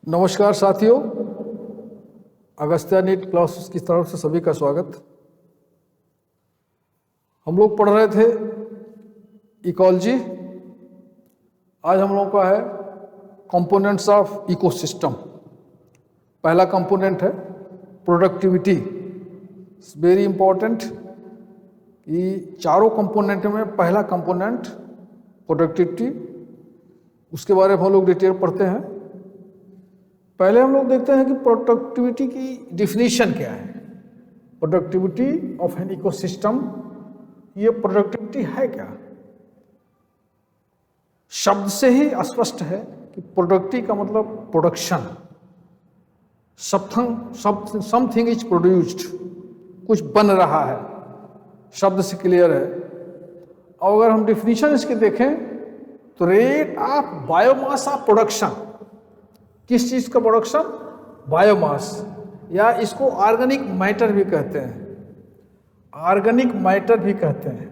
नमस्कार साथियों, Agastya NEET classes की तरफ से सभी का स्वागत। हम लोग पढ़ रहे थे इकोलॉजी। आज हम लोगों का है कंपोनेंट्स ऑफ इकोसिस्टम। पहला कंपोनेंट है प्रोडक्टिविटी। इट्स वेरी इंपॉर्टेंट कि चारों कंपोनेंट में पहला कंपोनेंट प्रोडक्टिविटी, उसके बारे में हम लोग डिटेल पढ़ते हैं। पहले हम लोग देखते हैं कि प्रोडक्टिविटी की डिफिनीशन क्या है। प्रोडक्टिविटी ऑफ एन इकोसिस्टम, ये प्रोडक्टिविटी है क्या? शब्द से ही स्पष्ट है कि प्रोडक्टिव का मतलब प्रोडक्शन। समथिंग इज प्रोड्यूस्ड, कुछ बन रहा है, शब्द से क्लियर है। और अगर हम डिफिनीशन इसकी देखें तो rate of biomass of production, किस चीज का प्रोडक्शन? बायोमास, या इसको ऑर्गेनिक मैटर भी कहते हैं। ऑर्गेनिक मैटर भी कहते हैं,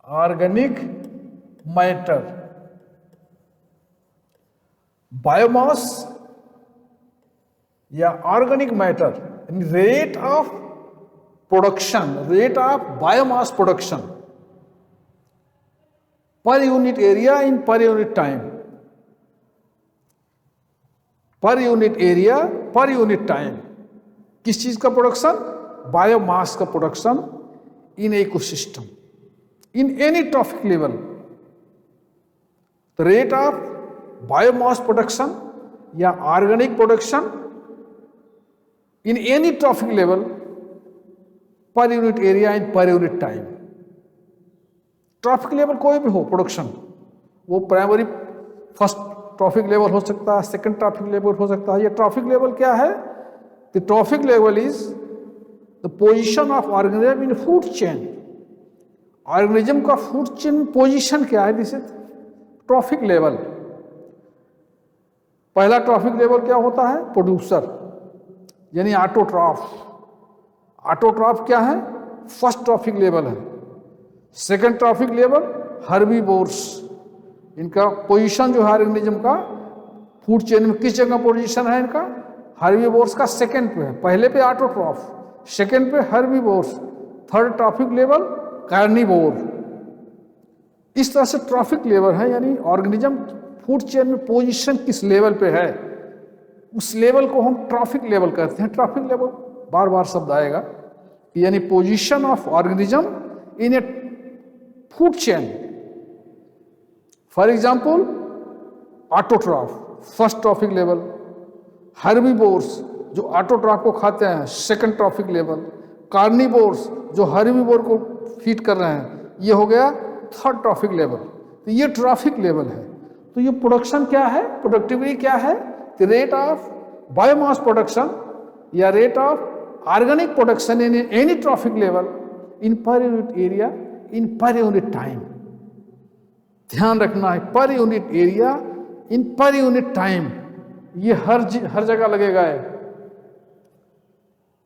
ऑर्गेनिक मैटर। बायोमास या organic matter, rate of production, rate of biomass production per unit area in per unit time. Per unit area per unit time, किस चीज का प्रोडक्शन? बायोमास का production in ecosystem in any trophic level. The rate of biomass production या organic production in any trophic level per unit area in per unit time. Trophic level कोई भी हो production, वो primary first trophic level हो सकता है, second trophic level हो सकता है। ये ट्रॉफिक लेवल क्या है? The traffic level is the position of organism in food chain. Organism का फूड चेन पोजीशन क्या है? This is trophic level. पहला ट्रॉफिक लेवल क्या होता है? प्रोड्यूसर, यानी ऑटोट्रॉफ। ऑटोट्रॉफ क्या है? फर्स्ट ट्रॉफिक लेवल है। सेकंड ट्रॉफिक लेवल हर्बीवोर्स, इनका पोजीशन जो है ऑर्गेनिज्म का फूड चेन में किस जगह पोजीशन है इनका? हर्बीवोर्स का सेकंड पे है। पहले पे ऑटोट्रॉफ, सेकंड पे herbivores, third trophic level carnivore. इस तरह से ट्रॉफिक लेवल है, यानी ऑर्गेनिज्म फूड चेन में पोजीशन किस लेवल पे है, उस लेवल को हम ट्रॉफिक लेवल कहते हैं। ट्रॉफिक लेवल बार बार शब्द आएगा, यानी position of organism in A food chain. For example autotroph first trophic level, herbivores जो ऑटोट्रॉफ को खाते हैं सेकंड ट्रॉफिक लेवल, कार्निवोर्स जो हर्बीवोर को फीड कर रहे हैं, ये हो गया थर्ड ट्रॉफिक लेवल। तो ये ट्रॉफिक लेवल है। तो ये प्रोडक्शन क्या है? प्रोडक्टिविटी क्या है? The rate of biomass production या rate of organic production in any trophic level in per unit area in per unit time. ध्यान रखना है, पर unit area in per unit time, ये हर जगह लगेगा है।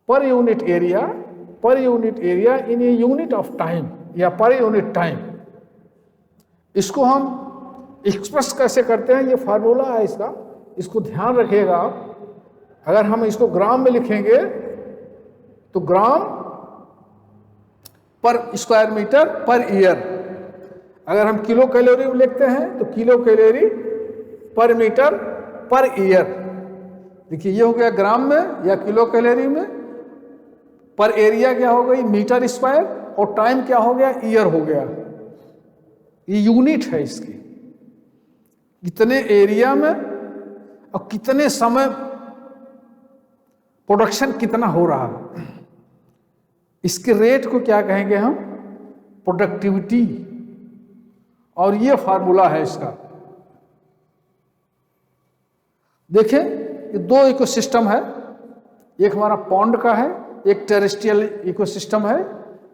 पर unit area in a unit of time या पर यूनिट टाइम। इसको हम एक्सप्रेस कैसे करते हैं? ये फार्मूला है इसका, इसको ध्यान रखिएगा आप। अगर हम इसको ग्राम में लिखेंगे तो ग्राम पर स्क्वायर मीटर पर ईयर। अगर हम किलो कैलोरी में लिखते हैं तो किलो कैलोरी पर मीटर पर ईयर। देखिए ये हो गया ग्राम में या किलो कैलोरी में, पर एरिया क्या हो गई? मीटर स्क्वायर, और टाइम क्या हो गया? ईयर हो गया। ये यूनिट है इसकी, कितने एरिया में और कितने समय प्रोडक्शन कितना हो रहा है, इसके रेट को क्या कहेंगे हम? प्रोडक्टिविटी। और ये फार्मूला है इसका। देखिए ये दो इकोसिस्टम है, एक हमारा पॉन्ड का है, एक टेरेस्ट्रियल इकोसिस्टम है।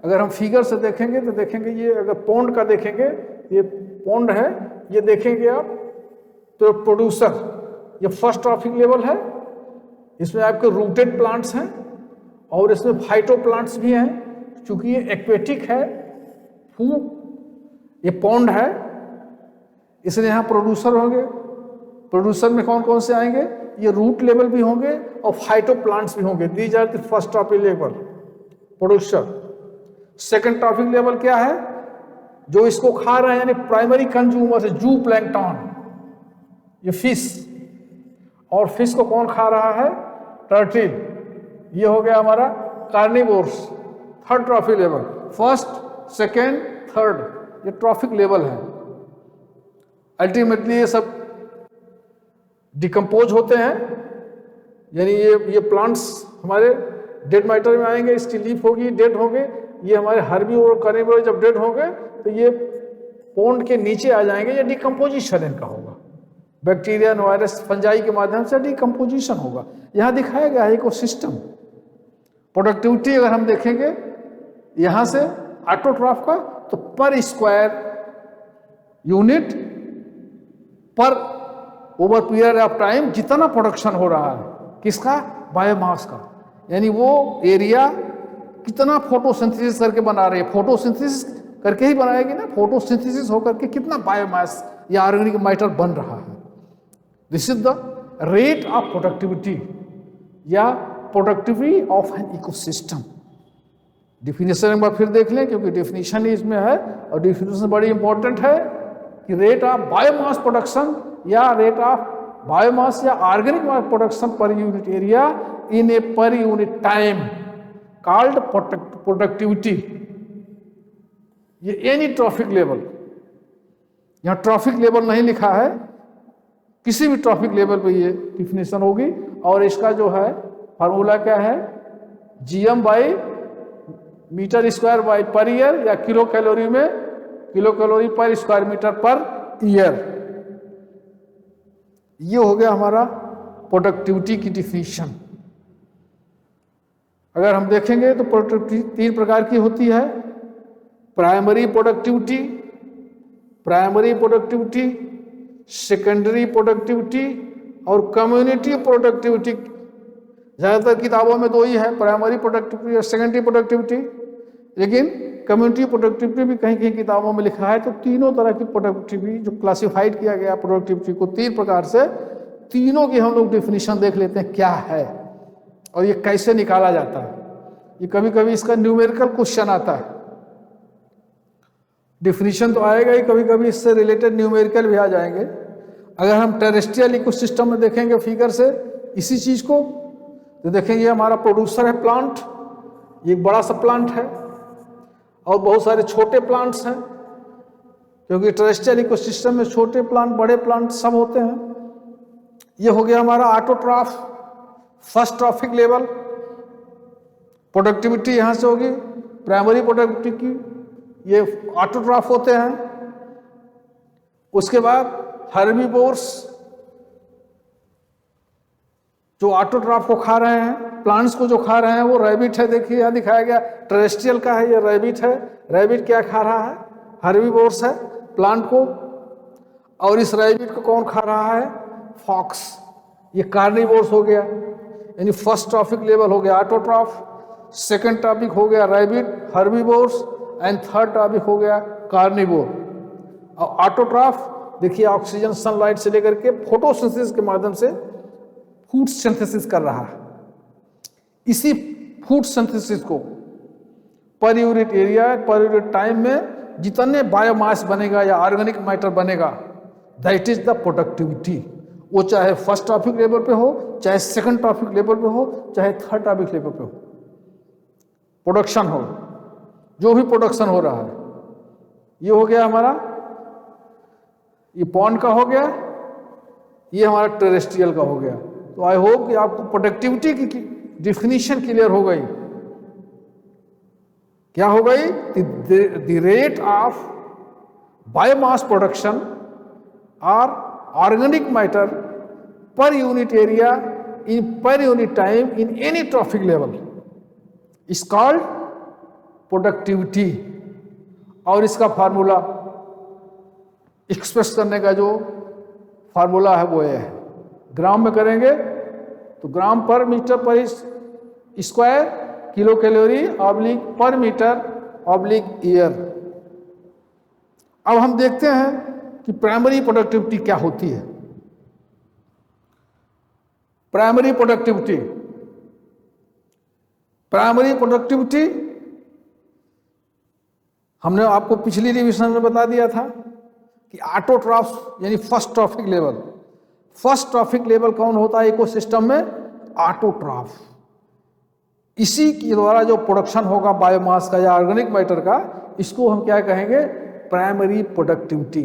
अगर हम फिगर से देखेंगे तो देखेंगे, ये अगर पॉन्ड का देखेंगे, ये पॉन्ड है, ये देखेंगे आप तो प्रोड्यूसर, ये फर्स्ट ट्रॉफिक लेवल है। इसमें आपके रूटेड प्लांट्स हैं और इसमें फाइटो प्लांट्स भी हैं, क्योंकि ये एक्वेटिक है, फूड ये पॉन्ड है, इसलिए यहाँ प्रोड्यूसर होंगे। प्रोड्यूसर में कौन कौन से आएंगे? ये रूट लेवल भी होंगे और फाइटोप्लांट्स भी होंगे। These are the first trophic level producer. Second trophic level क्या है? जो इसको खा रहे हैं, यानी प्राइमरी कंज्यूमर है, जू प्लैंकटन, ये फिश। और फिश को कौन खा रहा है? टर्टिल। ये हो गया हमारा carnivores. Third trophic level, first, second, third, ये ट्रॉफिक लेवल है। अल्टीमेटली ये सब डिकम्पोज होते हैं, यानी ये प्लांट्स हमारे डेड मैटर में आएंगे, इसकी लीफ होगी, डेड होंगे। ये हमारे हर्बी और कार्निवोर जब डेड होंगे तो ये पोंड के नीचे आ जाएंगे, ये डिकम्पोजिशन इनका होगा। बैक्टीरिया, वायरस, फंजाई के माध्यम से डिकम्पोजिशन होगा। यहाँ दिखाया गया है इकोसिस्टम। प्रोडक्टिविटी अगर हम देखेंगे यहाँ से ऑटोट्रॉफ का, तो पर स्क्वायर यूनिट पर ओवर पीरियड ऑफ टाइम जितना प्रोडक्शन हो रहा है, किसका? बायोमास का। यानी वो एरिया कितना फोटोसिंथेसिस करके बना रहे हैं, फोटोसिंथेसिस करके ही बनाएगी ना, फोटोसिंथेसिस होकर के कितना बायोमास या ऑर्गेनिक मैटर बन रहा है। This is the rate of productivity या productivity of an ecosystem. Definition एक बार फिर देख लें, क्योंकि डिफिनेशन ही इसमें है और डिफिनेशन बड़ी इंपॉर्टेंट है कि रेट ऑफ बायोमास प्रोडक्शन या रेट ऑफ बायोमास या organic mass production per unit area इन ए पर यूनिट टाइम कॉल्ड प्रोडक्टिविटी। ये एनी ट्रॉफिक लेवल, यहाँ ट्रॉफिक लेवल नहीं लिखा है, किसी भी ट्रॉफिक लेवल पे ये डिफिनेशन होगी। और इसका जो है फार्मूला क्या है? GM by metre square by per year, या किलो कैलोरी में kilo calorie per square metre per year. ये हो गया हमारा प्रोडक्टिविटी की डिफिनेशन। अगर हम देखेंगे तो प्रोडक्टिविटी 3 प्रकार की होती है। Primary productivity, primary productivity, secondary productivity और कम्युनिटी प्रोडक्टिविटी। ज़्यादातर किताबों में 2 ही है, प्राइमरी प्रोडक्टिविटी और सेकेंडरी प्रोडक्टिविटी। लेकिन कम्युनिटी प्रोडक्टिविटी भी कहीं कहीं किताबों में लिखा है। तो तीनों तरह की प्रोडक्टिविटी जो क्लासिफाइड किया गया प्रोडक्टिविटी को 3 प्रकार से, तीनों की हम लोग डिफिनीशन देख लेते हैं क्या है और ये कैसे निकाला जाता है। ये कभी कभी इसका न्यूमेरिकल क्वेश्चन आता है। डिफिनीशन तो आएगा ही, कभी कभी इससे रिलेटेड न्यूमेरिकल भी आ जाएंगे। अगर हम टेरेस्ट्रियल इकोसिस्टम में देखेंगे फिगर से इसी चीज को, तो देखेंगे हमारा प्रोड्यूसर है प्लांट, ये एक बड़ा सा प्लांट है और बहुत सारे छोटे प्लांट्स हैं, क्योंकि टेरेस्ट्रियल इकोसिस्टम में छोटे प्लांट, बड़े प्लांट सब होते हैं। ये हो गया हमारा autotroph, first trophic level. Productivity यहां से होगी प्राइमरी प्रोडक्टिविटी की, ये ऑटोट्रॉफ होते हैं। उसके बाद हर्बीवोर्स जो ऑटोट्रॉफ को खा रहे हैं, प्लांट्स को जो खा रहे हैं, वो रैबिट है। देखिए यहाँ दिखाया गया टेरेस्ट्रियल का है, ये रैबिट है। रैबिट क्या खा रहा है? हर्बीवोर्स है प्लांट को। और इस रैबिट को कौन खा रहा है? फॉक्स। ये कार्निवोर्स हो गया, यानी फर्स्ट ट्रॉफिक लेवल हो गया ऑटोट्रॉफ, सेकंड टॉपिक हो गया rabbit, herbivores, and third topic हो गया कार्निवोर। और ऑटोट्रॉफ देखिए ऑक्सीजन सनलाइट से लेकर के फोटोसिंथेसिस के माध्यम से फूड सिंथेसिस कर रहा है। इसी फूड सिंथेसिस को पर unit area, per unit time में जितने बायोमास बनेगा या ऑर्गेनिक मैटर बनेगा, दैट इज द प्रोडक्टिविटी। वो चाहे फर्स्ट ट्रॉफिक लेवल पे हो, चाहे सेकंड ट्रॉफिक लेवल पे हो, चाहे थर्ड ट्रॉफिक लेवल पे हो, प्रोडक्शन हो, जो भी प्रोडक्शन हो रहा है। ये हो गया हमारा, ये पॉन्ड का हो गया, ये हमारा टेरेस्ट्रियल का हो गया। तो आई होप कि आपको प्रोडक्टिविटी की डिफिनीशन क्लियर हो गई। क्या हो गई? The rate of biomass production और organic matter per unit area in per unit time in any trophic level is called productivity. और इसका फार्मूला एक्सप्रेस करने का जो फार्मूला है वो ये है। ग्राम में करेंगे तो ग्राम पर मीटर पर स्क्वायर किलो कैलोरी ऑब्लिक पर मीटर ऑब्लिक ईयर। अब हम देखते हैं कि प्राइमरी प्रोडक्टिविटी क्या होती है। प्राइमरी प्रोडक्टिविटी, प्राइमरी प्रोडक्टिविटी हमने आपको पिछली रिविजन में बता दिया था कि ऑटोट्रॉफ्स यानी first trophic level, first trophic level कौन होता है इकोसिस्टम में? ऑटोट्रॉफ। इसी के द्वारा जो प्रोडक्शन होगा बायोमास का या ऑर्गेनिक मैटर का, इसको हम क्या कहेंगे? Primary productivity.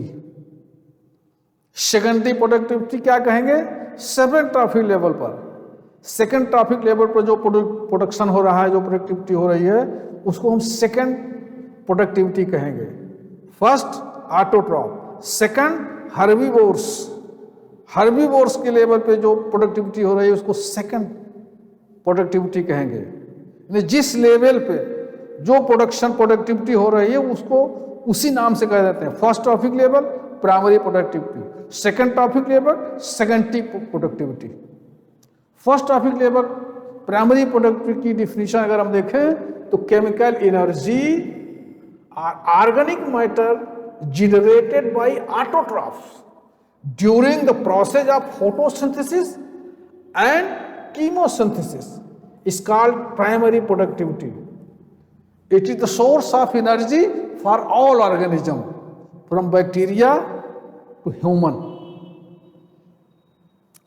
सेकेंडरी प्रोडक्टिविटी क्या कहेंगे? सेकेंड ट्रॉफिक लेवल पर, सेकेंड ट्रॉफिक लेवल पर जो प्रोडक्शन हो रहा है, जो प्रोडक्टिविटी हो रही है, उसको हम सेकेंड प्रोडक्टिविटी कहेंगे। First autotroph, second herbivores, herbivores के लेवल पे जो प्रोडक्टिविटी हो रही है उसको सेकेंड प्रोडक्टिविटी कहेंगे। यानी जिस लेवल पे जो प्रोडक्टिविटी हो रही है उसको उसी नाम से कह देते हैं। First trophic level primary productivity, second trophic level secondary productivity. First trophic level primary productivity की डिफिनीशन अगर हम देखें तो chemical energy organic matter generated by autotrophs during the process of photosynthesis and chemosynthesis is called primary productivity. It is the source of energy for all organisms from bacteria to human.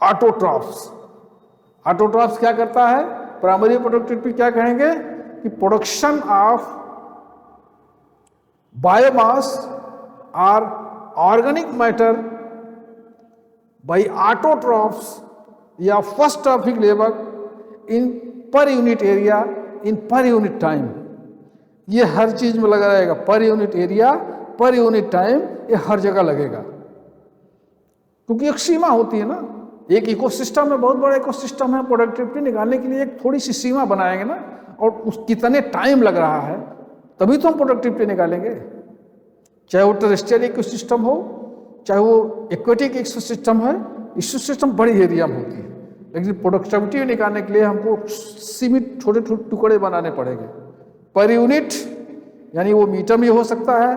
Autotrophs, autotrophs क्या करता है? Primary productivity क्या कहेंगे कि production of biomass or organic matter by autotrophs या first trophic level in per unit area in per unit time। ये हर चीज में लगा रहेगा, पर unit area per unit time, ये हर जगह लगेगा क्योंकि एक सीमा होती है ना। एक इकोसिस्टम में, बहुत बड़ा इकोसिस्टम है, प्रोडक्टिविटी निकालने के लिए एक थोड़ी सी सीमा बनाएंगे ना, और उस कितने टाइम लग रहा है तभी तो हम प्रोडक्टिविटी निकालेंगे। चाहे वो टेरेस्ट्रियल इकोसिस्टम हो, चाहे वो एक्वेटिक इकोसिस्टम है, इकोसिस्टम बड़ी एरिया में होती है, लेकिन प्रोडक्टिविटी निकालने के लिए हमको सीमित छोटे छोटे टुकड़े बनाने पड़ेंगे। पर यूनिट यानी वो मीटर में हो सकता है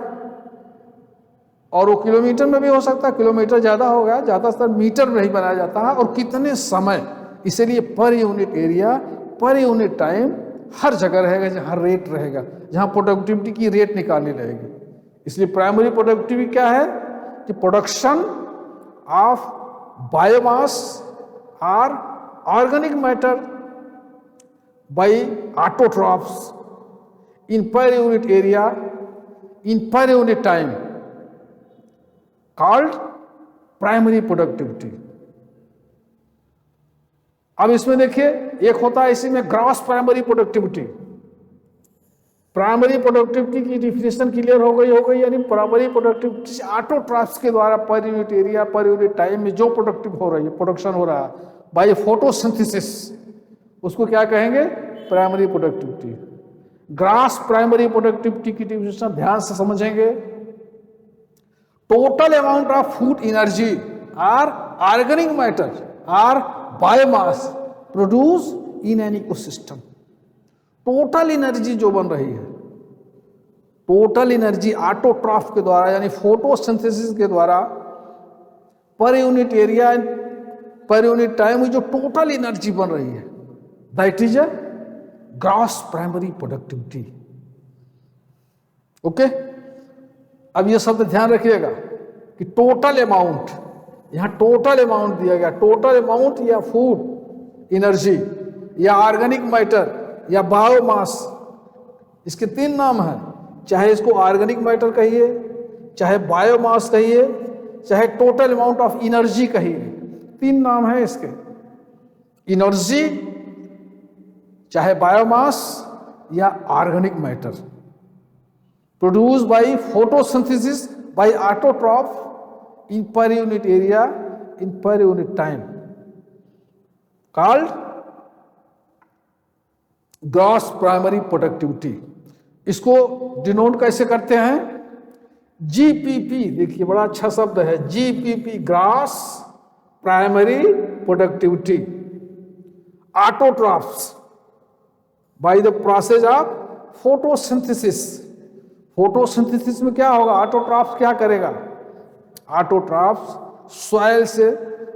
और वो किलोमीटर में भी हो सकता है, किलोमीटर ज़्यादा होगा, ज़्यादातर मीटर में ही बनाया जाता है, और कितने समय, इसलिए per unit area per unit time हर जगह रहेगा जहाँ रेट रहेगा, जहाँ प्रोडक्टिविटी की रेट निकालनी रहेगी। इसलिए प्राइमरी प्रोडक्टिविटी क्या है कि प्रोडक्शन ऑफ बायोमास और organic matter bye autotrophs in per unit area in per unit time called primary productivity. अब इसमें देखिए, एक होता है इसी में gross primary productivity. Primary productivity की डिफिनेशन क्लियर हो गई, यानी प्राइमरी प्रोडक्टिविटी ऑटोट्रॉफ्स के द्वारा पर unit area per unit time में जो प्रोडक्टिव हो रही है, प्रोडक्शन हो रहा है बाय फोटोसिंथेसिस, उसको क्या कहेंगे? Primary productivity. Gross primary productivity की डिफिनेशन ध्यान से समझेंगे। Total amount of food energy और ऑर्गेनिक मैटर और biomass produce in an ecosystem. Total energy जो बन रही है, टोटल एनर्जी ऑटोट्रॉफ के द्वारा यानी फोटोसिंथेसिस के द्वारा पर unit area per unit time में जो टोटल एनर्जी बन रही है, that is a gross primary productivity. Okay, अब ये शब्द ध्यान रखिएगा कि टोटल अमाउंट, यहां टोटल अमाउंट दिया गया, टोटल अमाउंट या फूड एनर्जी या ऑर्गेनिक मैटर या बायोमास, इसके तीन नाम हैं। चाहे इसको ऑर्गेनिक मैटर कहिए, चाहे बायोमास कहिए, चाहे टोटल अमाउंट ऑफ एनर्जी कहिए, तीन नाम है इसके। एनर्जी चाहे बायोमास या organic matter produce by photosynthesis by autotroph in per unit area in per unit time called gross primary productivity. इसको डिनोट कैसे करते हैं? जीपीपी, देखिए बड़ा अच्छा शब्द है, GPP, gross primary productivity autotrophs by the process of photosynthesis. Photosynthesis में क्या होगा? ऑटोट्रॉफ्स क्या करेगा? ऑटोट्रॉफ्स सॉइल से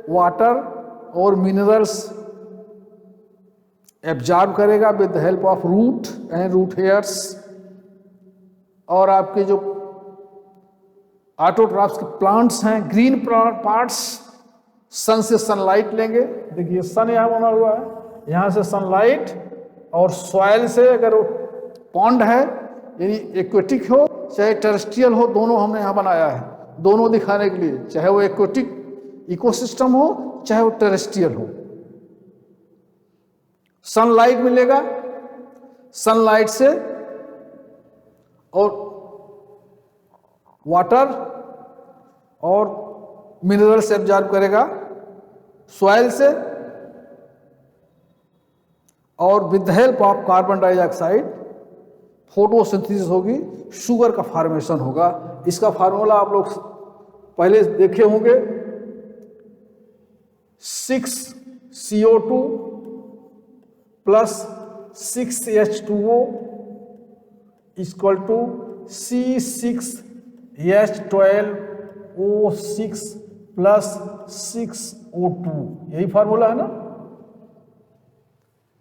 वाटर और मिनरल्स एब्जॉर्ब करेगा with the help of root and root hairs. और आपके जो ऑटोट्रॉफ्स के प्लांट्स हैं, ग्रीन पार्ट्स, सन से सनलाइट लेंगे। देखिए सन यहाँ बना हुआ है, यहाँ से सनलाइट, और सॉइल से, अगर पॉन्ड है यानी एक्वेटिक हो चाहे टेरेस्ट्रियल हो, दोनों हमने यहाँ बनाया है, दोनों दिखाने के लिए, चाहे वो एक्वेटिक इकोसिस्टम हो चाहे वो टेरेस्ट्रियल हो। सनलाइट मिलेगा, सनलाइट से और वाटर और मिनरल्स एब्जॉर्ब करेगा सॉइल से, और with the help of carbon dioxide photosynthesis होगी, शुगर का फॉर्मेशन होगा। इसका फार्मूला आप लोग पहले देखे होंगे, 6CO2 plus 6H2O equal to C6H12O6 plus 6O2, यही फार्मूला है ना।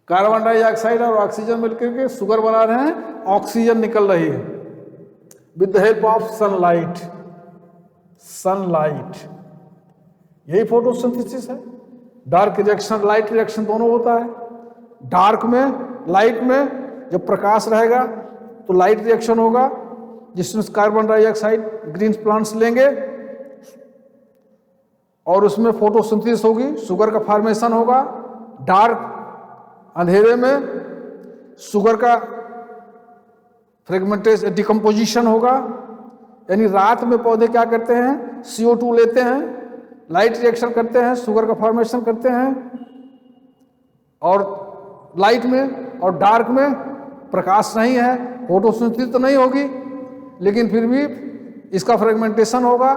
कार्बन डाइऑक्साइड और ऑक्सीजन मिलकर के शुगर बना रहे हैं, ऑक्सीजन निकल रही है with the help of sunlight. Sunlight यही फोटोसिंथेसिस है। डार्क रिएक्शन, लाइट रिएक्शन दोनों होता है। डार्क में, लाइट में जब प्रकाश रहेगा तो लाइट रिएक्शन होगा, जिसमें कार्बन डाइऑक्साइड ग्रीन प्लांट्स लेंगे और उसमें फोटोसिंथेसिस होगी, शुगर का फॉर्मेशन होगा। डार्क अंधेरे में शुगर का फ्रेगमेंटेशन, डिकम्पोजिशन होगा, यानी रात में पौधे क्या करते हैं, CO2 लेते हैं, लाइट रिएक्शन करते हैं, शुगर का फॉर्मेशन करते हैं, और लाइट में और डार्क में प्रकाश नहीं है, फोटोसिंथेसिस तो नहीं होगी, लेकिन फिर भी इसका फ्रेगमेंटेशन होगा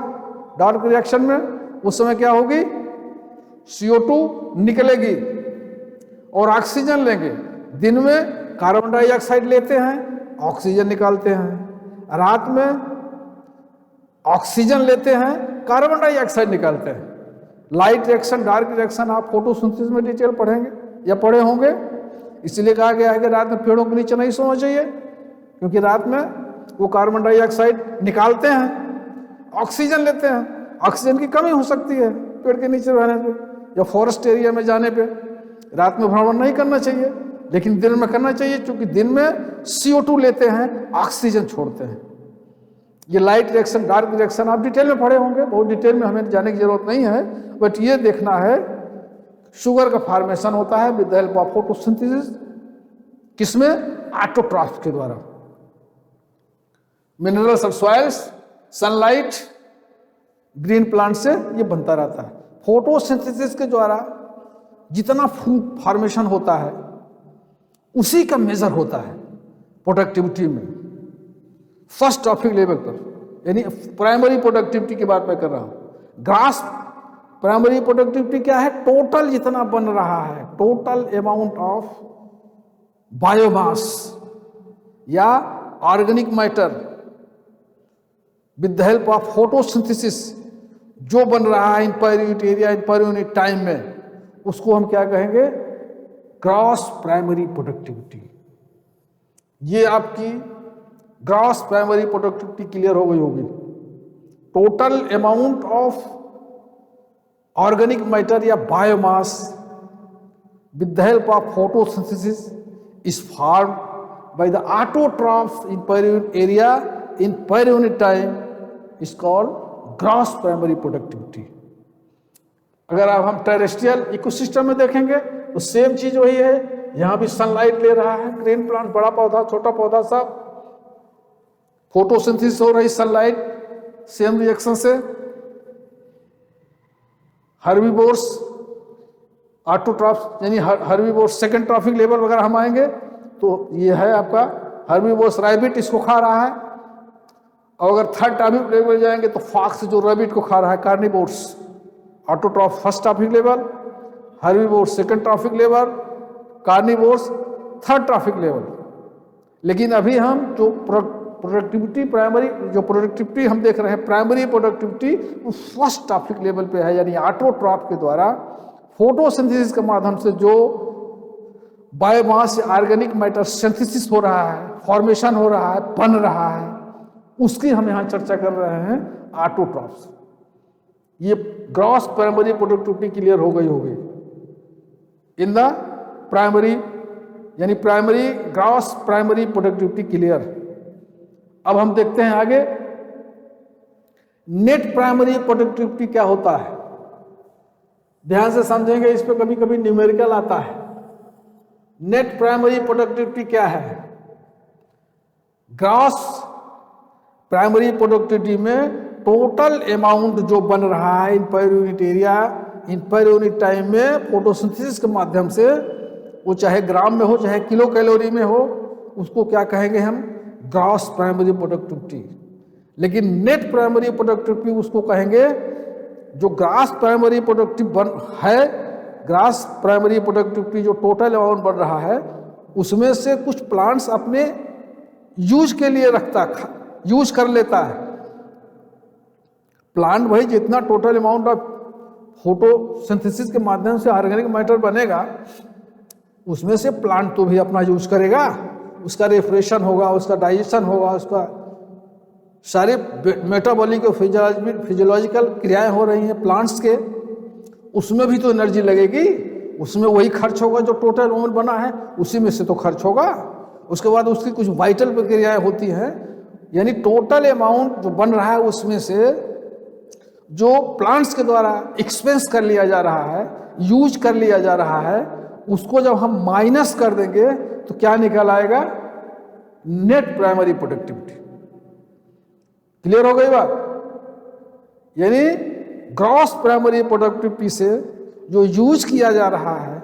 डार्क रिएक्शन में। उस समय क्या होगी, CO2 निकलेगी और ऑक्सीजन लेंगे। दिन में कार्बन डाइऑक्साइड लेते हैं, ऑक्सीजन निकालते हैं, रात में ऑक्सीजन लेते हैं, कार्बन डाइऑक्साइड निकालते हैं। लाइट रिएक्शन, डार्क रिएक्शन आप फोटोसिंथेसिस में डिटेल पढ़ेंगे या पढ़े होंगे। इसलिए कहा गया है कि रात में पेड़ों के नीचे नहीं सोना चाहिए, क्योंकि रात में वो कार्बन डाइऑक्साइड निकालते हैं, ऑक्सीजन लेते हैं। ऑक्सीजन की कमी हो सकती है पेड़ के नीचे रहने पे या फॉरेस्ट एरिया में जाने पे। रात में भ्रमण नहीं करना चाहिए, लेकिन दिन में करना चाहिए, क्योंकि दिन में CO2 लेते हैं, ऑक्सीजन छोड़ते हैं। ये लाइट रिएक्शन, डार्क रिएक्शन आप डिटेल में पढ़े होंगे, बहुत डिटेल में हमें जाने की जरूरत नहीं है, बट ये देखना है शुगर का फॉर्मेशन होता है with the help of photosynthesis. किसमें, ऑटोट्रॉफ के द्वारा। मिनरल्स और सॉइल्स, सनलाइट, ग्रीन प्लांट से ये बनता रहता है। फोटोसिंथेसिस के द्वारा जितना फूड फॉर्मेशन होता है उसी का मेजर होता है प्रोडक्टिविटी में, फर्स्ट ट्रॉफिक लेवल पर, यानी प्राइमरी प्रोडक्टिविटी की बात मैं कर रहा हूं। ग्रास प्राइमरी प्रोडक्टिविटी क्या है, टोटल जितना बन रहा है, टोटल अमाउंट ऑफ बायोमास या organic matter with the help of photosynthesis जो बन रहा है इन per unit area, in per unit time में, उसको हम क्या कहेंगे, ग्रॉस प्राइमरी प्रोडक्टिविटी। ये आपकी ग्रॉस प्राइमरी प्रोडक्टिविटी क्लियर हो गई होगी। Total amount of organic matter या biomass with the help of photosynthesis is formed by the autotrophs in per unit area in per unit time is called gross primary productivity। अगर अब हम terrestrial ecosystem में देखेंगे तो same चीज वही है। यहाँ भी सनलाइट ले रहा है ग्रीन प्लांट, बड़ा पौधा छोटा पौधा सब, फोटोसिंथेसिस हो रही सनलाइट सेम रिएक्शन से। हर्बीवोर्स, ऑटोट्रॉफ्स यानी हर्बीवोर्स सेकंड ट्रॉफिक लेवल वगैरह हम आएंगे तो ये है आपका हर्बीवोर्स, रैबिट इसको खा रहा है। और अगर थर्ड ट्रॉफिक लेवल जाएंगे तो फॉक्स जो रैबिट को खा रहा है, carnivores. Autotroph first trophic level, herbivores second trophic level, carnivores third trophic level. लेकिन अभी हम जो प्रोडक्टिविटी प्राइमरी, जो प्रोडक्टिविटी हम देख रहे हैं प्राइमरी प्रोडक्टिविटी, वो फर्स्ट ट्रॉफिक लेवल पे है, यानी ऑटोट्रॉफ के द्वारा फोटोसिंथेसिस के माध्यम से जो बायोमास से ऑर्गेनिक मैटर सिंथेसिस हो रहा है, फॉर्मेशन हो रहा है, बन रहा है, उसकी हम यहाँ चर्चा कर रहे हैं ऑटोट्रॉफ्स। ये ग्रॉस प्राइमरी प्रोडक्टिविटी क्लियर हो गई होगी इन द प्राइमरी, यानी primary gross primary productivity clear. अब हम देखते हैं आगे नेट प्राइमरी प्रोडक्टिविटी क्या होता है। ध्यान से समझेंगे, इस पे कभी कभी न्यूमेरिकल आता है। नेट प्राइमरी प्रोडक्टिविटी क्या है? ग्रॉस प्राइमरी प्रोडक्टिविटी में टोटल अमाउंट जो बन रहा है इन per unit area, in per unit time में फोटोसिंथेसिस के माध्यम से, वो चाहे ग्राम में हो चाहे किलो कैलोरी में हो, उसको क्या कहेंगे हम? Gross primary productivity. लेकिन नेट प्राइमरी प्रोडक्टिविटी उसको कहेंगे जो ग्रॉस प्राइमरी प्रोडक्टिव है, ग्रॉस प्राइमरी प्रोडक्टिविटी जो टोटल अमाउंट बन रहा है उसमें से कुछ प्लांट्स अपने यूज के लिए यूज कर लेता है। प्लांट भाई जितना टोटल अमाउंट ऑफ फोटोसिंथेसिस के माध्यम से ऑर्गेनिक मैटर बनेगा उसमें से प्लांट तो भी अपना यूज करेगा, उसका रेफ्रिजरेशन होगा, उसका डाइजेशन होगा, उसका सारे मेटाबॉलिक और फिजियोलॉजिकल क्रियाएं हो रही हैं प्लांट्स के, उसमें भी तो एनर्जी लगेगी, उसमें वही खर्च होगा जो टोटल अमाउंट बना है, उसी में से तो खर्च होगा। उसके बाद उसकी कुछ वाइटल प्रक्रियाएं होती हैं, यानी टोटल अमाउंट जो बन रहा है उसमें से जो प्लांट्स के द्वारा एक्सपेंस कर लिया जा रहा है, यूज कर लिया जा रहा है, उसको जब हम माइनस कर देंगे तो क्या निकल आएगा? Net primary productivity. क्लियर हो गई बात? यानी ग्रॉस प्राइमरी प्रोडक्टिविटी से जो यूज किया जा रहा है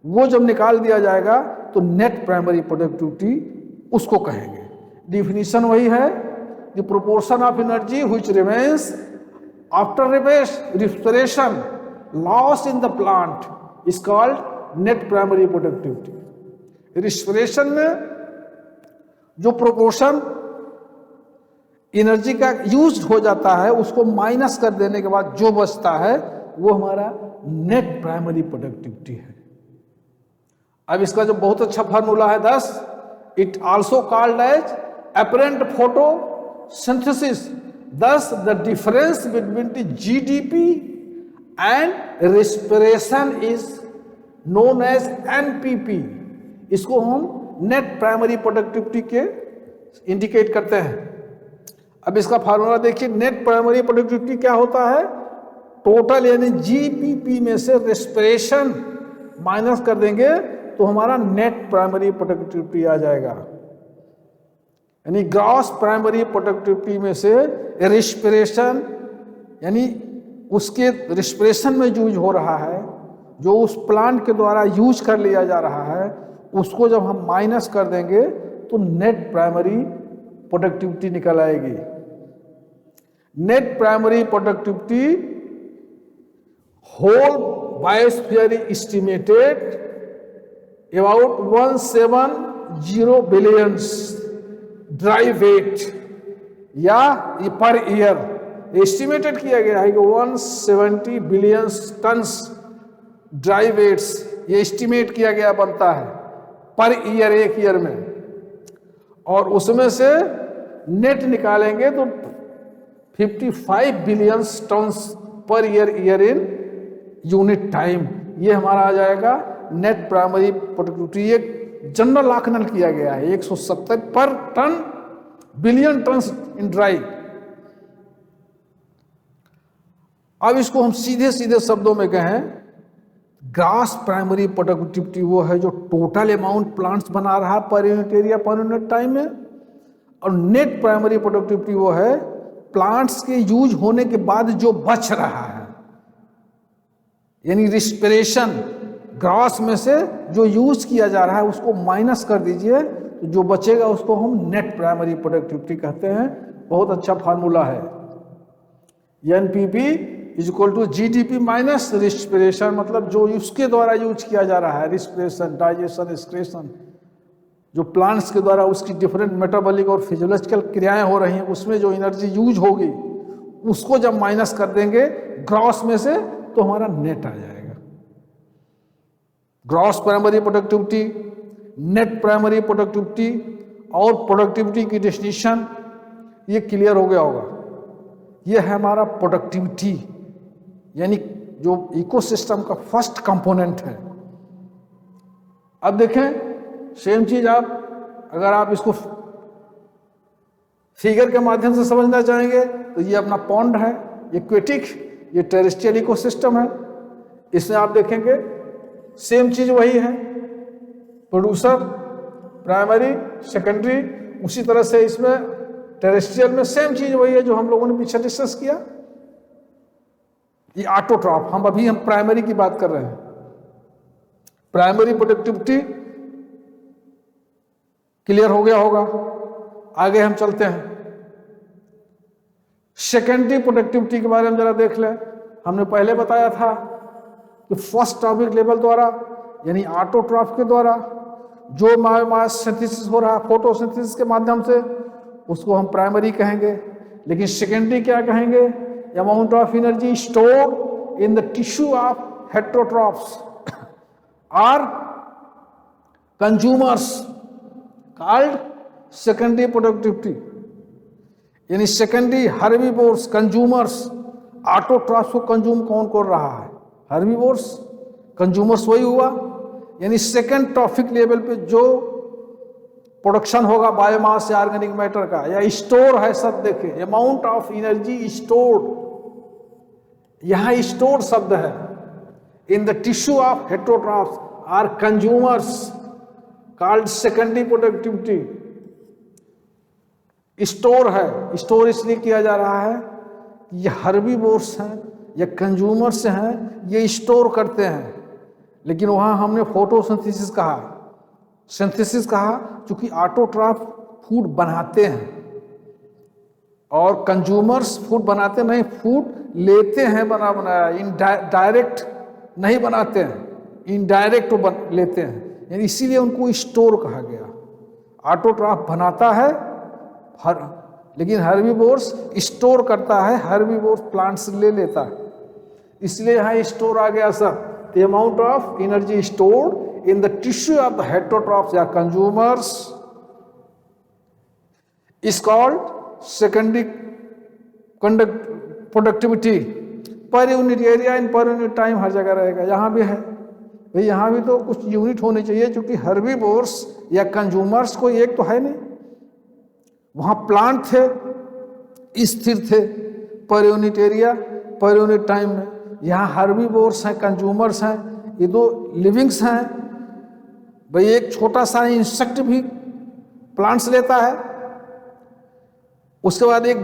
वो जब निकाल दिया जाएगा तो नेट प्राइमरी प्रोडक्टिविटी उसको कहेंगे। डिफिनीशन वही है, the proportion of energy which remains after respiration loss in the plant is called net primary productivity. Respiration में जो प्रोपोर्शन एनर्जी का यूज हो जाता है उसको माइनस कर देने के बाद जो बचता है वो हमारा नेट प्राइमरी प्रोडक्टिविटी है। अब इसका जो बहुत अच्छा फार्मूला है 10, it also called as apparent photosynthesis, thus the difference between the GDP and respiration is known as NPP। इसको हम नेट प्राइमरी प्रोडक्टिविटी के इंडिकेट करते हैं। अब इसका फार्मूला देखिए, नेट प्राइमरी प्रोडक्टिविटी क्या होता है? टोटल यानी जीपीपी में से रेस्पिरेशन माइनस कर देंगे तो हमारा नेट प्राइमरी प्रोडक्टिविटी आ जाएगा। यानी ग्रॉस प्राइमरी प्रोडक्टिविटी में से रेस्पिरेशन, यानी उसके रेस्पिरेशन में यूज हो रहा है, जो उस प्लांट के द्वारा यूज कर लिया जा रहा है, उसको जब हम माइनस कर देंगे तो नेट प्राइमरी प्रोडक्टिविटी निकल आएगी। Net primary productivity whole biosphere estimated about 170 billions dry weight, या पर ईयर एस्टिमेटेड किया गया है कि 170 बिलियन टन्स ड्राई वेट्स ये एस्टिमेट किया गया बनता है पर ईयर, एक ईयर में। और उसमें से नेट निकालेंगे तो 55 billion tons per year in unit time, ये हमारा आ जाएगा नेट प्राइमरी प्रोडक्टिविटी। ये जनरल आकलन किया गया है 170 per ton billion ton in dry. अब इसको हम सीधे सीधे शब्दों में कहें, ग्रॉस प्राइमरी प्रोडक्टिविटी वो है जो टोटल अमाउंट प्लांट्स बना रहा है पर unit area per unit time में, और नेट प्राइमरी प्रोडक्टिविटी वो है प्लांट्स के यूज होने के बाद जो बच रहा है, यानी रिस्पिरेशन ग्रॉस में से जो यूज किया जा रहा है उसको माइनस कर दीजिए तो जो बचेगा उसको हम नेट प्राइमरी प्रोडक्टिविटी कहते हैं। बहुत अच्छा फार्मूला है। NPP is equal to GDP minus respiration, मतलब जो उसके द्वारा यूज किया जा रहा है, रिस्पिरेशन, डाइजेशन, एक्सक्रीशन, जो प्लांट्स के द्वारा उसकी डिफरेंट मेटाबॉलिक और फिजियोलॉजिकल क्रियाएं हो रही हैं, उसमें जो एनर्जी यूज होगी उसको जब माइनस कर देंगे ग्रॉस में से तो हमारा नेट आ जाएगा। Gross primary productivity, net primary productivity और प्रोडक्टिविटी की डेफिनेशन, ये क्लियर हो गया होगा। ये है हमारा प्रोडक्टिविटी, यानी जो इकोसिस्टम का फर्स्ट कंपोनेंट है। अब देखें सेम चीज अगर आप इसको फिगर के माध्यम से समझना चाहेंगे तो ये अपना पॉन्ड है, एक्वेटिक, ये टेरेस्ट्रियल इकोसिस्टम है। इसमें आप देखेंगे सेम चीज वही है, प्रोड्यूसर, प्राइमरी, सेकेंडरी। उसी तरह से इसमें टेरेस्ट्रियल में सेम चीज वही है जो हम लोगों ने पीछे डिस्कस किया। ये ऑटोट्रॉफ, हम प्राइमरी की बात कर रहे हैं। प्राइमरी प्रोडक्टिविटी क्लियर हो गया होगा। आगे हम चलते हैं, सेकेंडरी प्रोडक्टिविटी के बारे में जरा देख लें। हमने पहले बताया था कि फर्स्ट ट्रॉफिक लेवल द्वारा यानी ऑटोट्रॉफ के द्वारा जो बायोमास सिंथेसिस हो रहा है फोटोसिंथेसिस के माध्यम से, उसको हम प्राइमरी कहेंगे। लेकिन सेकेंडरी क्या कहेंगे? Amount of energy stored in the tissue of heterotrophs or consumers called secondary productivity. यानी सेकेंडरी हर्बीवोर्स कंज्यूमर्स, ऑटोट्रॉफ्स को कंज्यूम कौन कर रहा है? हर्बीवोर्स, कंज्यूमर्स वही हुआ। यानी सेकेंड ट्रॉफिक लेवल पे जो प्रोडक्शन होगा बायोमास या ऑर्गेनिक मैटर का, या स्टोर है, सब देखें अमाउंट ऑफ एनर्जी स्टोर्ड, यहां स्टोर शब्द है, in the tissue of heterotrophs or consumers called secondary productivity. Store है, स्टोर इसलिए किया जा रहा है कि ये हर्बीवोर्स हैं या कंज्यूमर्स हैं, ये स्टोर करते हैं। लेकिन वहां हमने फोटोसिंथेसिस कहा, सिंथेसिस कहा, क्योंकि ऑटोट्रॉफ फूड बनाते हैं और कंज्यूमर्स फूड बनाते नहीं, फूड लेते हैं बना बनाया, डायरेक्ट नहीं बनाते हैं, इनडायरेक्ट लेते हैं। यानी इसीलिए उनको स्टोर कहा गया। ऑटोट्रॉफ बनाता है लेकिन हर्बीवोर्स स्टोर करता है, हर्बीवोर्स प्लांट से ले लेता है, इसलिए यहाँ स्टोर आ गया sir. The amount of energy stored in the tissue of the heterotrophs या consumers is called secondary productivity. Per unit area in per unit time हर जगह रहेगा। यहाँ भी है भाई, यहाँ भी तो कुछ यूनिट होनी चाहिए, क्योंकि हर्बीवोर्स या कंज्यूमर्स कोई एक तो है नहीं। वहाँ प्लांट थे, स्थिर थे पर unit area per unit time में। यहाँ हर्बीवोर्स हैं, कंज्यूमर्स हैं, ये दो लिविंग्स हैं। भाई एक छोटा सा इंसेक्ट भी प्लांट्स लेता है, उसके बाद एक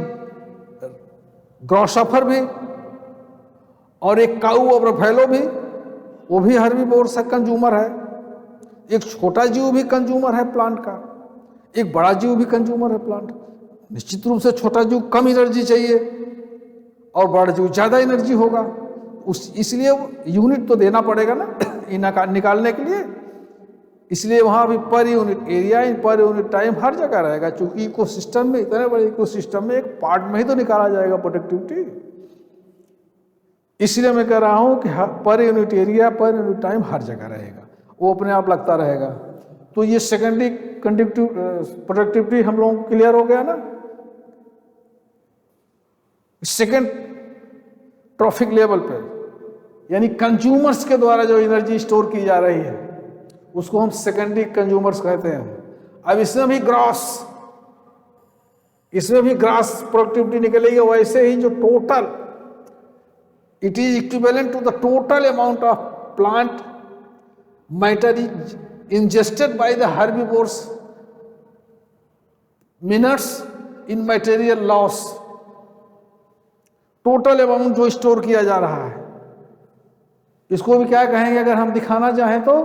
ग्रॉसहॉपर भी, और एक काऊ और बफेलो भी, वो भी हर्बीवोर्स है, कंज्यूमर है। एक छोटा जीव भी कंज्यूमर है प्लांट का, एक बड़ा जीव भी कंज्यूमर है प्लांट। निश्चित रूप से छोटा जीव कम एनर्जी चाहिए और बड़ा जीव ज्यादा एनर्जी होगा, इसलिए यूनिट तो देना पड़ेगा ना निकालने के लिए। इसलिए वहां भी पर unit area in per unit time हर जगह रहेगा, क्योंकि इकोसिस्टम में, इतने बड़े इकोसिस्टम में एक पार्ट में ही तो निकाला जाएगा प्रोडक्टिविटी। इसलिए मैं कह रहा हूं कि per unit area per unit time हर जगह रहेगा, वो अपने आप लगता रहेगा। तो ये सेकेंडरी प्रोडक्टिविटी हम लोगों को क्लियर हो गया ना। सेकेंड ट्रॉफिक लेवल पे यानी कंज्यूमर्स के द्वारा जो एनर्जी स्टोर की जा रही है उसको हम सेकेंडरी कंज्यूमर्स कहते हैं। अब इसमें भी ग्रॉस प्रोडक्टिविटी निकलेगी। वैसे ही जो total, it is equivalent to the total amount of plant matter ingested by the herbivores minutes in material loss। Total amount जो स्टोर किया जा रहा है, इसको भी क्या कहेंगे अगर हम दिखाना चाहें तो?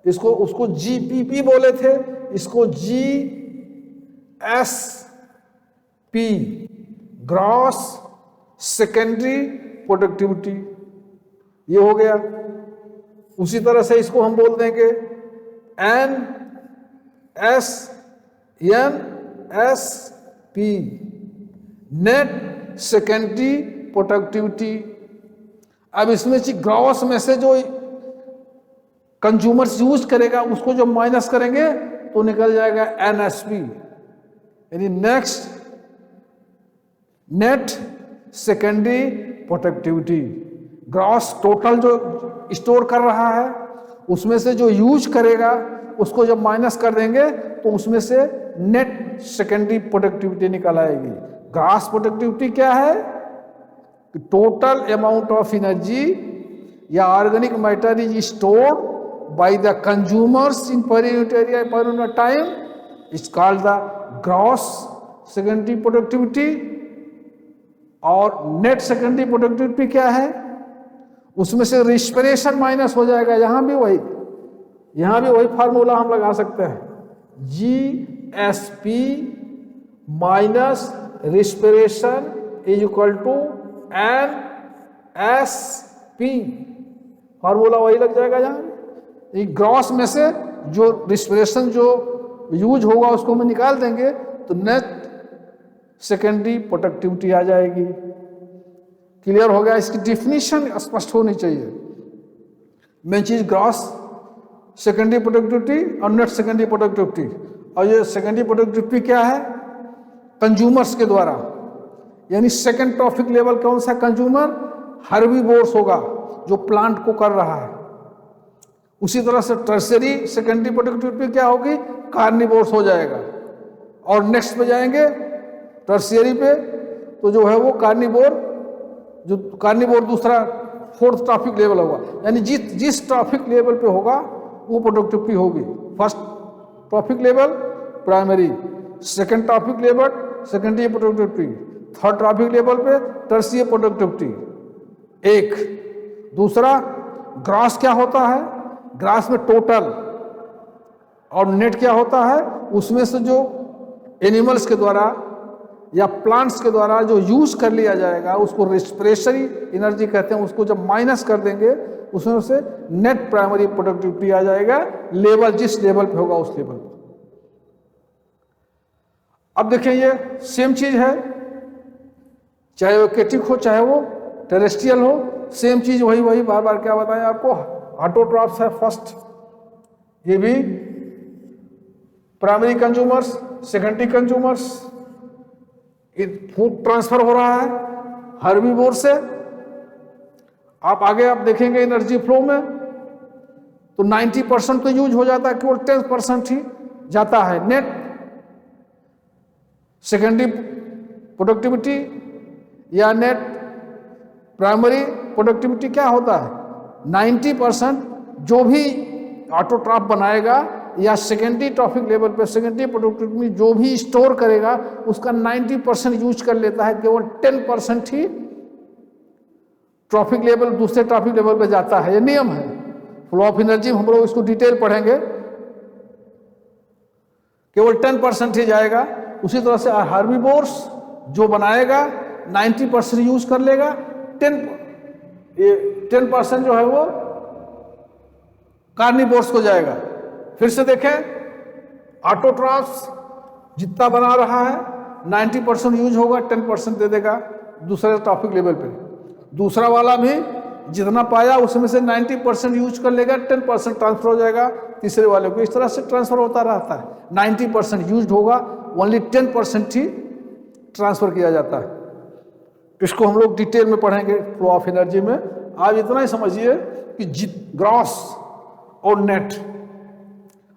उसको जीपीपी बोले थे, इसको जीएसपी, ग्रॉस सेकेंडरी प्रोडक्टिविटी, ये हो गया। उसी तरह से इसको हम बोल देंगे NSP, नेट सेकेंडरी प्रोडक्टिविटी। अब इसमें से ग्रॉस में से जो कंज्यूमर्स यूज करेगा, उसको जब माइनस करेंगे तो निकल जाएगा NSP, यानी net secondary productivity. Gross total जो स्टोर कर रहा है उसमें से जो यूज करेगा उसको जब माइनस कर देंगे तो उसमें से नेट सेकेंडरी प्रोडक्टिविटी निकल आएगी। ग्रॉस प्रोडक्टिविटी क्या है? टोटल अमाउंट ऑफ एनर्जी या organic matter is stored by the consumers in per unit area per unit time is called the gross secondary productivity. और नेट सेकेंडरी प्रोडक्टिविटी क्या है? उसमें से रिस्पिरेशन माइनस हो जाएगा। यहां भी वही फार्मूला हम लगा सकते हैं, GSP minus respiration is equal to NSP, formula वही लग जाएगा। यहाँ ग्रॉस में से जो रिस्पिरेशन जो यूज होगा उसको हम निकाल देंगे तो नेट सेकेंडरी प्रोडक्टिविटी आ जाएगी। क्लियर हो गया? इसकी डिफिनीशन स्पष्ट होनी चाहिए। मेन चीज ग्रॉस सेकेंडरी प्रोडक्टिविटी और नेट सेकेंडरी प्रोडक्टिविटी। और ये सेकेंडरी प्रोडक्टिविटी क्या है? कंज्यूमर्स के द्वारा, यानी सेकेंड ट्रॉफिक लेवल कौन सा कंज्यूमर? हर्बीवोर्स होगा जो प्लांट को कर रहा है। उसी तरह से टर्सरी सेकेंडरी प्रोडक्टिविटी क्या होगी? कार्निवोर्स हो जाएगा। और नेक्स्ट पे जाएंगे टर्शियरी पे तो जो है वो कार्निवोर दूसरा फोर्थ ट्रॉफिक लेवल होगा, यानी जिस ट्रॉफिक लेवल पे होगा वो प्रोडक्टिविटी होगी। First trophic level primary, second trophic level secondary productivity, third trophic level पे टर्शियरी प्रोडक्टिविटी। एक दूसरा ग्रॉस क्या होता है? ग्रॉस में टोटल, और नेट क्या होता है? उसमें से जो एनिमल्स के द्वारा या प्लांट्स के द्वारा जो यूज कर लिया जाएगा उसको रेस्पिरेटरी एनर्जी कहते हैं। उसको जब माइनस कर देंगे उसमें से नेट प्राइमरी प्रोडक्टिविटी आ जाएगा, लेवल जिस लेवल पे होगा उस लेवल पे। अब देखें ये सेम चीज है, चाहे वो एक्वेटिक हो चाहे वो टेरेस्ट्रियल हो, सेम चीज वही बार बार क्या बताएं आपको, ऑटोट्रॉफ्स है फर्स्ट, ये भी primary consumers secondary consumers, food transfer हो रहा है हर्बीवोर से। आप आगे आप देखेंगे एनर्जी फ्लो में तो 90% तो यूज हो जाता है, केवल 10% ही जाता है। नेट सेकेंडरी प्रोडक्टिविटी या नेट प्राइमरी प्रोडक्टिविटी क्या होता है? 90% जो भी ऑटोट्रॉफ बनाएगा या सेकेंडरी ट्रॉफिक लेवल पे सेकेंडरी प्रोडक्टिविटी में जो भी स्टोर करेगा उसका 90% यूज कर लेता है, केवल 10% ही ट्रॉफिक लेवल दूसरे ट्रॉफिक लेवल पे जाता है। ये नियम है फ्लो ऑफ एनर्जी, हम लोग इसको डिटेल पढ़ेंगे। केवल 10% ही जाएगा। उसी तरह से हर्बीवोर्स जो बनाएगा 90% यूज कर लेगा, 10% जो है वो कार्निवोर्स को जाएगा। फिर से देखें, ऑटोट्रॉफ्स जितना बना रहा है 90% यूज होगा, 10% दे देगा दूसरे ट्रॉफिक लेवल पे। दूसरा वाला भी जितना पाया उसमें से 90% यूज कर लेगा, 10% ट्रांसफर हो जाएगा तीसरे वाले को। इस तरह से ट्रांसफर होता रहता है। 90% यूज होगा, ओनली 10% ही ट्रांसफर किया जाता है। इसको हम लोग डिटेल में पढ़ेंगे फ्लो ऑफ एनर्जी में। आज इतना ही समझिए कि ग्रॉस और नेट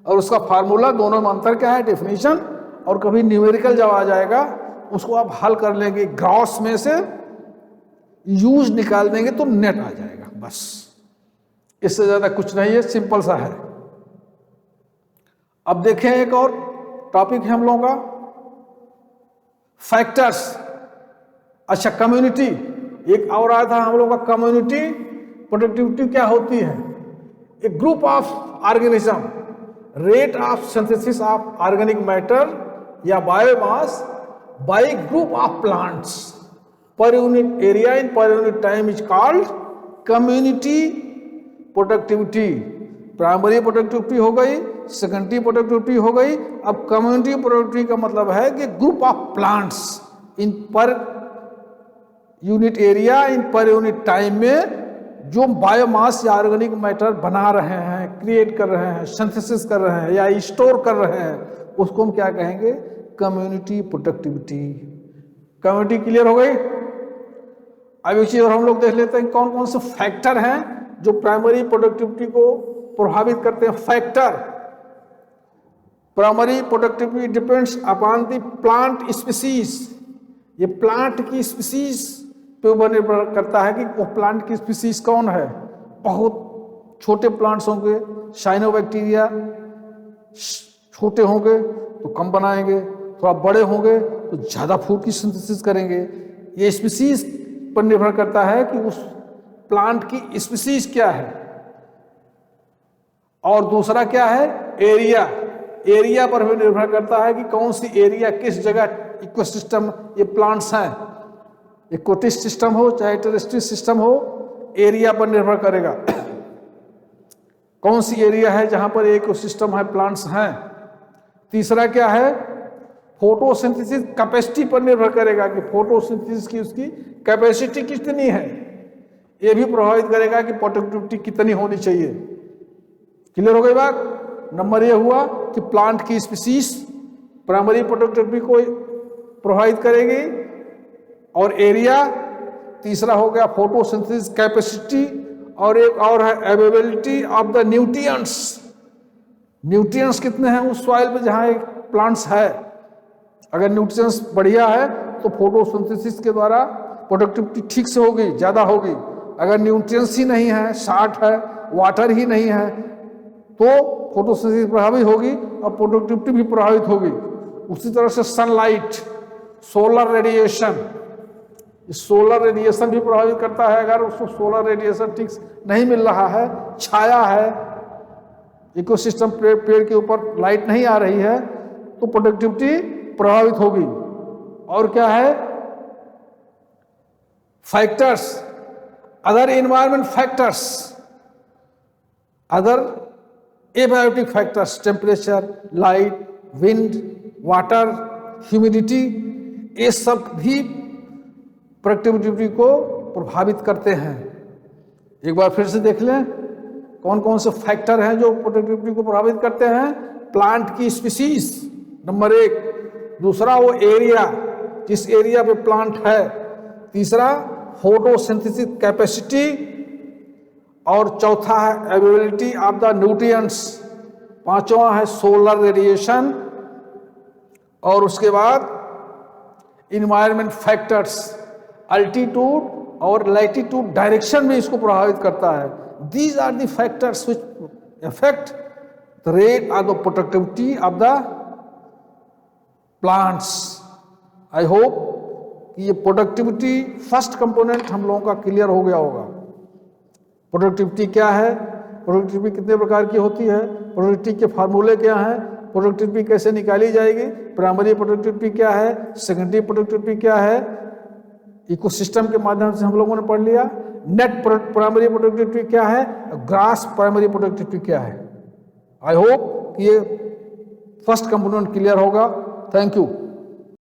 और उसका फार्मूला दोनों में अंतर क्या है, डेफिनेशन, और कभी न्यूमेरिकल जब आ जाएगा उसको आप हल कर लेंगे, ग्रॉस में से यूज निकाल देंगे तो नेट आ जाएगा, बस इससे ज्यादा कुछ नहीं है, सिंपल सा है। अब देखें एक और टॉपिक है हम लोगों का, फैक्टर्स। अच्छा, कम्युनिटी एक और आया था हम लोगों का, कम्युनिटी प्रोडक्टिविटी क्या होती है? एक group of organism, rate of synthesis of organic matter या biomass by group of plants per unit area in per unit time is called community productivity. Primary productivity हो गई, सेकेंडरी प्रोडक्टिविटी हो गई। अब कम्युनिटी प्रोडक्टिविटी का मतलब है कि group of plants in per unit area in per unit time में जो बायोमास या ऑर्गेनिक मैटर बना रहे हैं, क्रिएट कर रहे हैं, सिंथेसिस कर रहे हैं या स्टोर कर रहे हैं, उसको हम क्या कहेंगे? Community productivity. कम्युनिटी क्लियर हो गई? अब एक चीज और हम लोग देख लेते हैं कौन कौन से फैक्टर हैं जो प्राइमरी प्रोडक्टिविटी को प्रभावित करते हैं। Factor, primary productivity depends upon the plant species. ये प्लांट की स्पीसीज पे ऊपर निर्भर करता है कि वो प्लांट की स्पीसीज कौन है। बहुत छोटे प्लांट्स होंगे, साइनोबैक्टीरिया, छोटे होंगे तो कम बनाएंगे, थोड़ा बड़े होंगे तो ज़्यादा फूड की सिंथेसिस करेंगे। ये स्पीसीज पर निर्भर करता है कि उस प्लांट की स्पीसीज क्या है। और दूसरा क्या है? एरिया। एरिया पर भी निर्भर करता है कि कौन सी एरिया, किस जगह इकोसिस्टम ये प्लांट्स हैं। इकोटिक सिस्टम हो चाहे टेरेस्ट्रियल सिस्टम हो, एरिया पर निर्भर करेगा कौन सी एरिया है जहां पर इकोसिस्टम है, प्लांट्स हैं। तीसरा क्या है? फोटोसिंथेसिस कैपेसिटी पर निर्भर करेगा कि फोटोसिंथेसिस की उसकी कैपेसिटी कितनी है। यह भी प्रभावित करेगा कि प्रोडक्टिविटी कितनी होनी चाहिए। क्लियर हो गई बात? नंबर ये हुआ कि प्लांट की स्पीसीज प्राइमरी प्रोडक्टिविटी को प्रभावित करेगी और एरिया। तीसरा हो गया फोटोसिंथेसिस कैपेसिटी, और एक और है availability of the nutrients. Nutrients कितने हैं उस सॉइल पे जहां एक प्लांट्स है। अगर न्यूट्रिएंट्स बढ़िया है तो फोटोसिंथेसिस के द्वारा प्रोडक्टिविटी ठीक से होगी, ज़्यादा होगी। अगर न्यूट्रिएंट्स ही नहीं है, शार्ट है, वाटर ही नहीं है, तो फोटोसिंथेसिस प्रभावित होगी और प्रोडक्टिविटी भी प्रभावित होगी। उसी तरह से sunlight, solar radiation, solar radiation भी प्रभावित करता है। अगर उसको सोलर रेडिएशन ठीक से नहीं मिल रहा है, छाया है, इकोसिस्टम पेड़ के ऊपर लाइट नहीं आ रही है, तो प्रोडक्टिविटी प्रभावित होगी। और क्या है? Factors, other environment factors, other abiotic factors, temperature, light, wind, water, humidity, ये सब भी प्रोडक्टिविटी को प्रभावित करते हैं। एक बार फिर से देख लें कौन कौन से फैक्टर हैं जो प्रोडक्टिविटी को प्रभावित करते हैं। प्लांट की स्पीसीज नंबर 1, दूसरा वो एरिया, जिस एरिया पे प्लांट है, तीसरा फोटोसिंथेसिस कैपेसिटी, और चौथा है अवेलेबिलिटी ऑफ द न्यूट्रिएंट्स, पांचवा है सोलर रेडिएशन, और उसके बाद इन्वायरमेंट फैक्टर्स, अल्टीट्यूड और लैटिट्यूड, डायरेक्शन भी इसको प्रभावित करता है। These are the factors which affect the rate of the productivity of the plants. I hope कि ये प्रोडक्टिविटी फर्स्ट कंपोनेंट हम लोगों का क्लियर हो गया होगा। प्रोडक्टिविटी क्या है, प्रोडक्टिविटी कितने प्रकार की होती है, प्रोडक्टिविटी के फार्मूले क्या हैं, प्रोडक्टिविटी कैसे निकाली जाएगी, प्राइमरी प्रोडक्टिविटी क्या है, सेकेंडरी प्रोडक्टिविटी क्या है, इकोसिस्टम के माध्यम से हम लोगों ने पढ़ लिया। नेट प्राइमरी प्रोडक्टिविटी क्या है, ग्रास प्राइमरी प्रोडक्टिविटी क्या है। आई होप कि ये फर्स्ट कंपोनेंट क्लियर होगा। Thank you.